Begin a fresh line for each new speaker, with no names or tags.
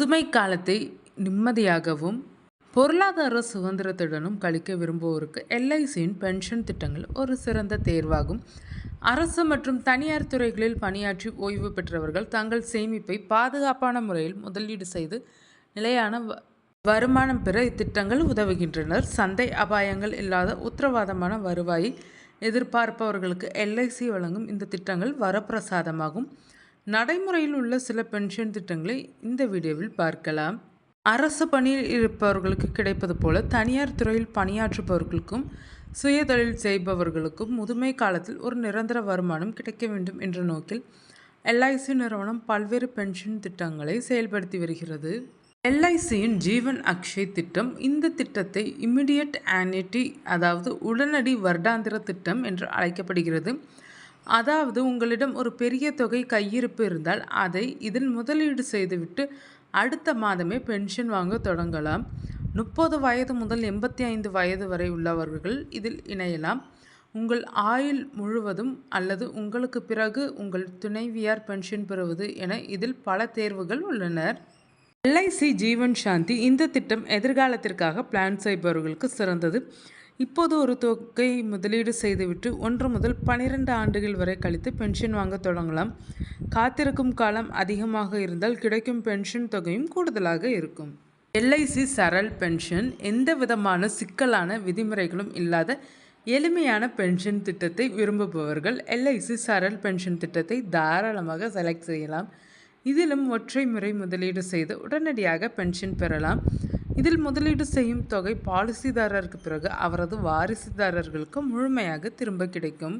முதுமை காலத்தை நிம்மதியாகவும் பொருளாதார சுதந்திரத்துடனும் கழிக்க விரும்புவோருக்கு எல்ஐசியின் பென்ஷன் திட்டங்கள் ஒரு சிறந்த தேர்வாகும். அரசு மற்றும் தனியார் துறைகளில் பணியாற்றி ஓய்வு பெற்றவர்கள் தங்கள் சேமிப்பை பாதுகாப்பான முறையில் முதலீடு செய்து நிலையான வருமானம் பெற இத்திட்டங்கள் உதவுகின்றனர். சந்தை அபாயங்கள் இல்லாத உத்தரவாதமான வருவாயை எதிர்பார்ப்பவர்களுக்கு எல்ஐசி வழங்கும் இந்த திட்டங்கள் வரப்பிரசாதமாகும். நடைமுறையில் உள்ள சில பென்ஷன் திட்டங்களை இந்த வீடியோவில் பார்க்கலாம். அரசு பணியில் இருப்பவர்களுக்கு கிடைப்பது போல தனியார் துறையில் பணியாற்றுபவர்களுக்கும் சுயதொழில் செய்பவர்களுக்கும் முதுமை காலத்தில் ஒரு நிரந்தர வருமானம் கிடைக்க வேண்டும் என்ற நோக்கில் எல்ஐசி நிறுவனம் பல்வேறு பென்ஷன் திட்டங்களை செயல்படுத்தி வருகிறது. எல்ஐசியின் ஜீவன் அக்ஷய் திட்டம் இந்த திட்டத்தை இமிடியட் ஆன்னிட்டி, அதாவது உடனடி வருடாந்திர திட்டம் என்று அழைக்கப்படுகிறது. அதாவது உங்களிடம் ஒரு பெரிய தொகை கையிருப்பு இருந்தால் அதை இதில் முதலீடு செய்துவிட்டு அடுத்த மாதமே பென்ஷன் வாங்க தொடங்கலாம். 30 வயது முதல் 85 வயது வரை உள்ளவர்கள் இதில் இணையலாம். உங்கள் ஆயுள் முழுவதும் அல்லது உங்களுக்கு பிறகு உங்கள் துணைவியார் பென்ஷன் பெறுவது என இதில் பல தேர்வுகள் உள்ளனர். எல்ஐசி ஜீவன் சாந்தி இந்த திட்டம் எதிர்காலத்திற்காக பிளான் செய்பவர்களுக்கு சிறந்தது. இப்போது ஒரு தொகை முதலீடு செய்துவிட்டு 1 முதல் 12 ஆண்டுகள் வரை கழித்து பென்ஷன் வாங்க தொடங்கலாம். காத்திருக்கும் காலம் அதிகமாக இருந்தால் கிடைக்கும் பென்ஷன் தொகையும் கூடுதலாக இருக்கும். எல்ஐசி சரல் பென்ஷன் எந்த விதமான சிக்கலான விதிமுறைகளும் இல்லாத எளிமையான பென்ஷன் திட்டத்தை விரும்புபவர்கள் எல்ஐசி சரல் பென்ஷன் திட்டத்தை தாராளமாக செலக்ட் செய்யலாம். இதிலும் ஒற்றை முறை முதலீடு செய்து உடனடியாக பென்ஷன் பெறலாம். இதில் முதலீடு செய்யும் தொகை பாலிசிதாரருக்கு பிறகு அவரது வாரிசுதாரர்களுக்கு முழுமையாக திரும்ப கிடைக்கும்.